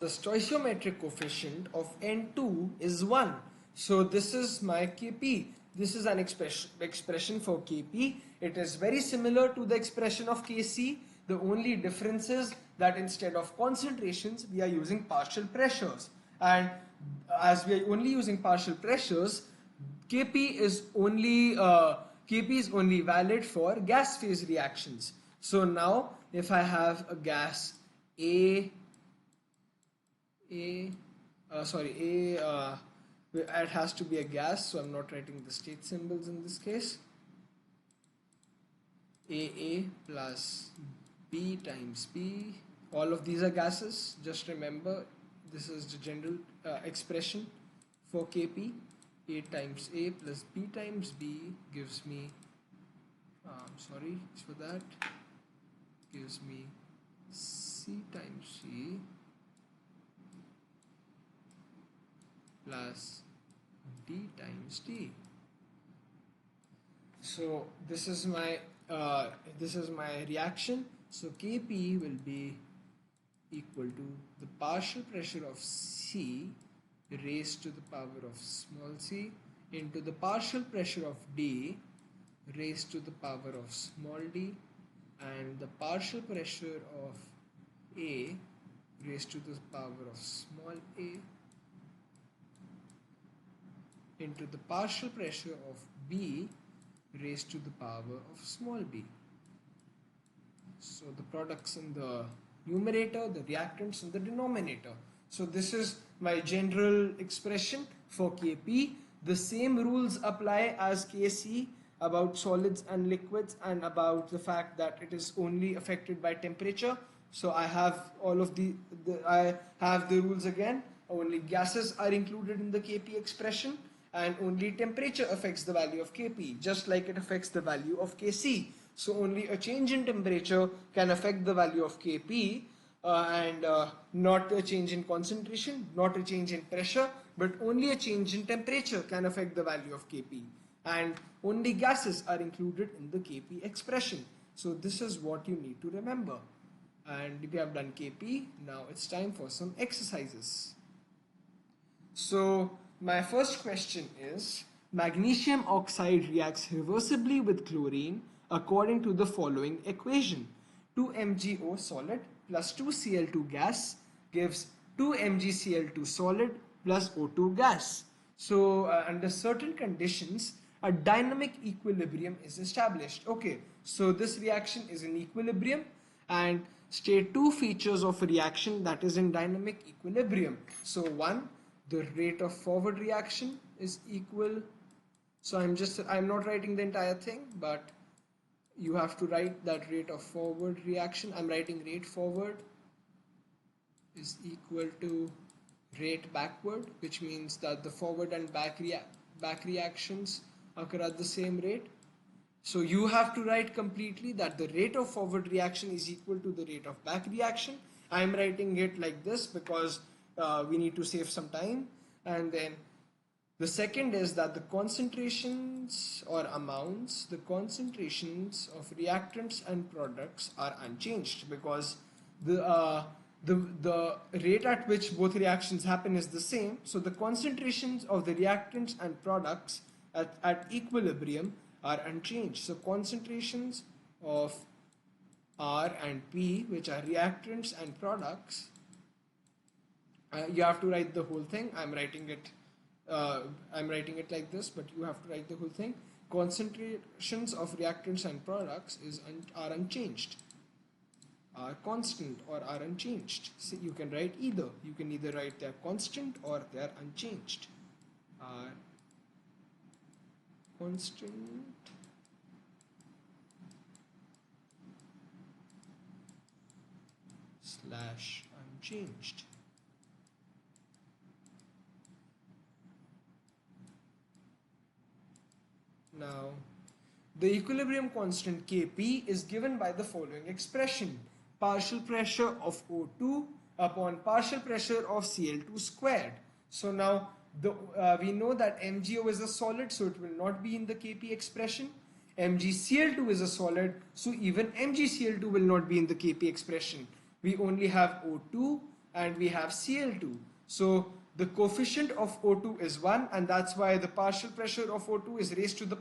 The stoichiometric coefficient of N2 is 1. So this is my Kp. This is an expression for Kp. It is very similar to the expression of Kc. The only difference is that instead of concentrations, we are using partial pressures. And as we are only using partial pressures, Kp is only valid for gas phase reactions. So now if I have a gas A, it has to be a gas, so I'm not writing the state symbols in this case. AA plus B times B, all of these are gases. Just remember, this is the general expression for Kp. A times A plus B times B gives me, gives me C times C plus D times D. So this is my reaction. So Kp will be equal to the partial pressure of C raised to the power of small c into the partial pressure of D raised to the power of small d, and the partial pressure of A raised to the power of small a into the partial pressure of B raised to the power of small b. So the products in the numerator, the reactants in the denominator. So this is my general expression for Kp. The same rules apply as Kc about solids and liquids and about the fact that it is only affected by temperature. So I have all of the rules again. Only gases are included in the Kp expression, and only temperature affects the value of Kp, just like it affects the value of Kc. So only a change in temperature can affect the value of Kp, and not a change in concentration, not a change in pressure, but only a change in temperature can affect the value of Kp. And only gases are included in the Kp expression. So this is what you need to remember. And we have done Kp, now it's time for some exercises. So my first question is, magnesium oxide reacts reversibly with chlorine according to the following equation. 2MgO solid plus 2Cl2 gas gives 2MgCl2 solid plus O2 gas. So under certain conditions, a dynamic equilibrium is established. Okay, so this reaction is in equilibrium, and state two features of a reaction that is in dynamic equilibrium. So one, the rate of forward reaction is equal. So I'm not writing the entire thing, but you have to write that rate of forward reaction. I'm writing rate forward is equal to rate backward, which means that the forward and back reactions occur at the same rate. So you have to write completely that the rate of forward reaction is equal to the rate of back reaction. I'm writing it like this because we need to save some time. And then the second is that the concentrations or amounts, the concentrations of reactants and products are unchanged, because the rate at which both reactions happen is the same. So the concentrations of the reactants and products at equilibrium are unchanged. So concentrations of R and P, which are reactants and products, you have to write the whole thing. I'm writing it like this, but you have to write the whole thing. Concentrations of reactants and products are unchanged, are constant, or are unchanged. So you can write either. You can either write they're constant or they're unchanged. Are constant slash unchanged. Now, the equilibrium constant Kp is given by the following expression: partial pressure of O2 upon partial pressure of Cl2 squared. So now we know that MgO is a solid, so it will not be in the Kp expression. MgCl2 is a solid, so even MgCl2 will not be in the Kp expression. We only have O2 and we have Cl2. So the coefficient of O2 is 1, and that's why the partial pressure of O2 is raised to the